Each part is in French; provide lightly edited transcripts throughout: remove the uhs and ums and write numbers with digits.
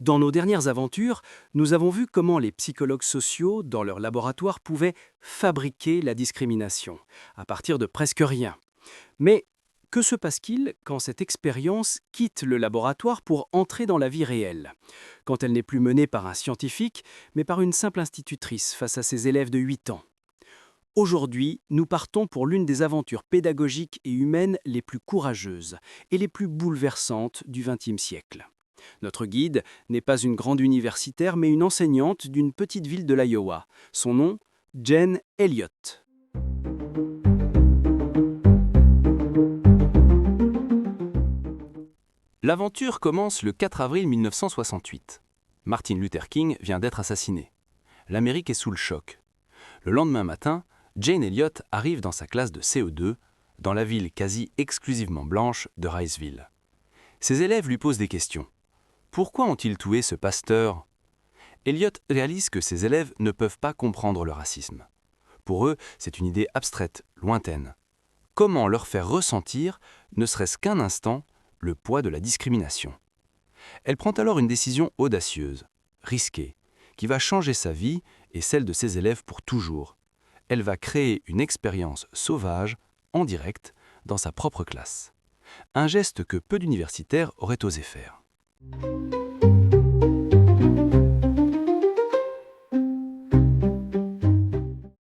Dans nos dernières aventures, nous avons vu comment les psychologues sociaux, dans leur laboratoire, pouvaient fabriquer la discrimination, à partir de presque rien. Mais que se passe-t-il quand cette expérience quitte le laboratoire pour entrer dans la vie réelle? Quand elle n'est plus menée par un scientifique, mais par une simple institutrice face à ses élèves de 8 ans. Aujourd'hui, nous partons pour l'une des aventures pédagogiques et humaines les plus courageuses et les plus bouleversantes du XXe siècle. Notre guide n'est pas une grande universitaire, mais une enseignante d'une petite ville de l'Iowa. Son nom, Jane Elliott. L'aventure commence le 4 avril 1968. Martin Luther King vient d'être assassiné. L'Amérique est sous le choc. Le lendemain matin, Jane Elliott arrive dans sa classe de CE2, dans la ville quasi exclusivement blanche de Riceville. Ses élèves lui posent des questions. Pourquoi ont-ils tué ce pasteur? Elliott réalise que ses élèves ne peuvent pas comprendre le racisme. Pour eux, c'est une idée abstraite, lointaine. Comment leur faire ressentir, ne serait-ce qu'un instant, le poids de la discrimination? Elle prend alors une décision audacieuse, risquée, qui va changer sa vie et celle de ses élèves pour toujours. Elle va créer une expérience sauvage, en direct, dans sa propre classe. Un geste que peu d'universitaires auraient osé faire.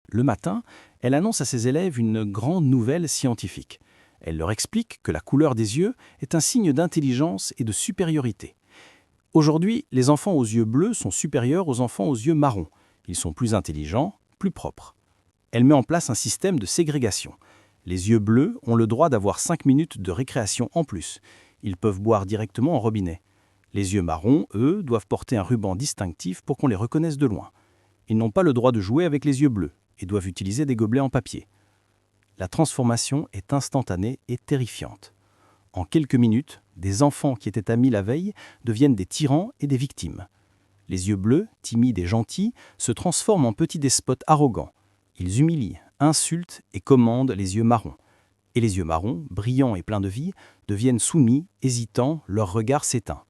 Le matin, elle annonce à ses élèves une grande nouvelle scientifique. Elle leur explique que la couleur des yeux est un signe d'intelligence et de supériorité. Aujourd'hui, les enfants aux yeux bleus sont supérieurs aux enfants aux yeux marrons. Ils sont plus intelligents, plus propres. Elle met en place un système de ségrégation. Les yeux bleus ont le droit d'avoir 5 minutes de récréation en plus. Ils peuvent boire directement en robinet. Les yeux marrons, eux, doivent porter un ruban distinctif pour qu'on les reconnaisse de loin. Ils n'ont pas le droit de jouer avec les yeux bleus et doivent utiliser des gobelets en papier. La transformation est instantanée et terrifiante. En quelques minutes, des enfants qui étaient amis la veille deviennent des tyrans et des victimes. Les yeux bleus, timides et gentils, se transforment en petits despotes arrogants. Ils humilient, insultent et commandent les yeux marrons. Et les yeux marrons, brillants et pleins de vie, deviennent soumis, hésitants, leur regard s'éteint.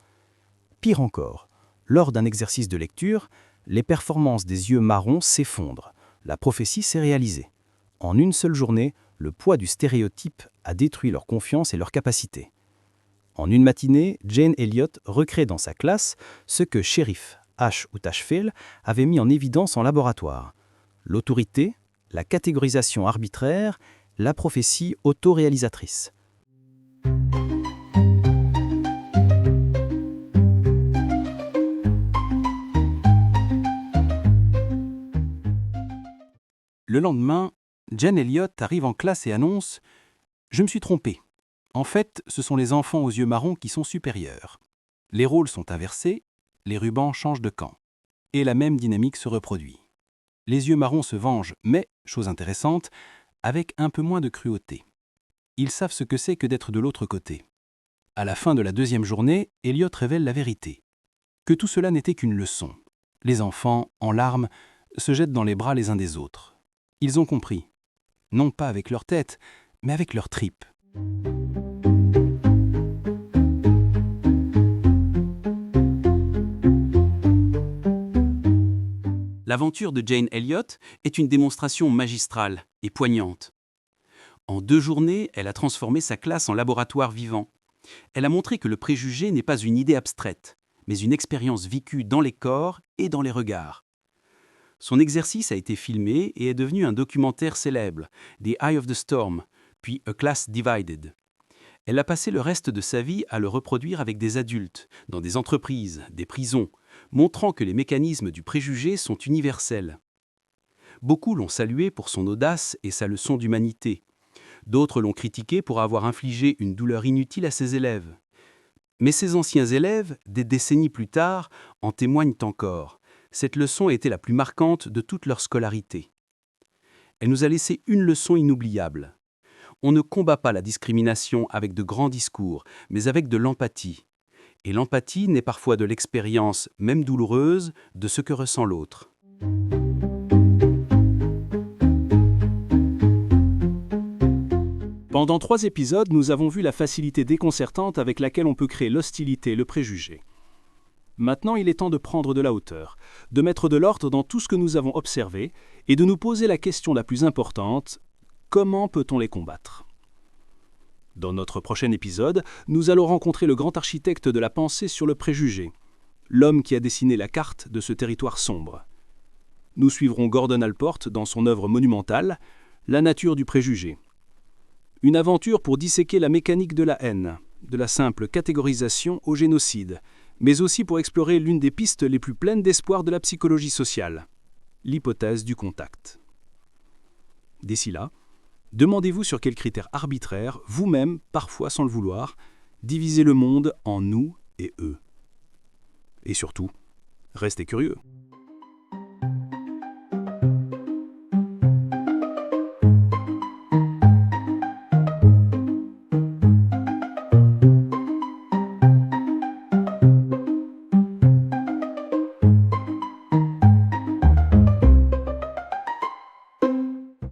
Pire encore, lors d'un exercice de lecture, les performances des yeux marrons s'effondrent. La prophétie s'est réalisée. En une seule journée, le poids du stéréotype a détruit leur confiance et leur capacité. En une matinée, Jane Elliott recrée dans sa classe ce que Sheriff H. Utashfield avait mis en évidence en laboratoire. L'autorité, la catégorisation arbitraire, la prophétie autoréalisatrice. Le lendemain, Jane Elliott arrive en classe et annonce « Je me suis trompée. En fait, ce sont les enfants aux yeux marrons qui sont supérieurs. Les rôles sont inversés, les rubans changent de camp. Et la même dynamique se reproduit. Les yeux marrons se vengent, mais, chose intéressante, avec un peu moins de cruauté. Ils savent ce que c'est que d'être de l'autre côté. À la fin de la deuxième journée, Elliott révèle la vérité. Que tout cela n'était qu'une leçon. Les enfants, en larmes, se jettent dans les bras les uns des autres. Ils ont compris. Non pas avec leur tête, mais avec leurs tripes. L'aventure de Jane Elliott est une démonstration magistrale et poignante. En 2 journées, elle a transformé sa classe en laboratoire vivant. Elle a montré que le préjugé n'est pas une idée abstraite, mais une expérience vécue dans les corps et dans les regards. Son exercice a été filmé et est devenu un documentaire célèbre, The Eye of the Storm, puis A Class Divided. Elle a passé le reste de sa vie à le reproduire avec des adultes, dans des entreprises, des prisons, montrant que les mécanismes du préjugé sont universels. Beaucoup l'ont saluée pour son audace et sa leçon d'humanité. D'autres l'ont critiquée pour avoir infligé une douleur inutile à ses élèves. Mais ces anciens élèves, des décennies plus tard, en témoignent encore. Cette leçon a été la plus marquante de toute leur scolarité. Elle nous a laissé une leçon inoubliable. On ne combat pas la discrimination avec de grands discours, mais avec de l'empathie. Et l'empathie naît parfois de l'expérience, même douloureuse, de ce que ressent l'autre. Pendant 3 épisodes, nous avons vu la facilité déconcertante avec laquelle on peut créer l'hostilité et le préjugé. Maintenant, il est temps de prendre de la hauteur, de mettre de l'ordre dans tout ce que nous avons observé et de nous poser la question la plus importante: comment peut-on les combattre ? Dans notre prochain épisode, nous allons rencontrer le grand architecte de la pensée sur le préjugé, l'homme qui a dessiné la carte de ce territoire sombre. Nous suivrons Gordon Allport dans son œuvre monumentale, La nature du préjugé. Une aventure pour disséquer la mécanique de la haine, de la simple catégorisation au génocide, mais aussi pour explorer l'une des pistes les plus pleines d'espoir de la psychologie sociale, l'hypothèse du contact. D'ici là, demandez-vous sur quels critères arbitraires, vous-même, parfois sans le vouloir, divisez le monde en nous et eux. Et surtout, restez curieux.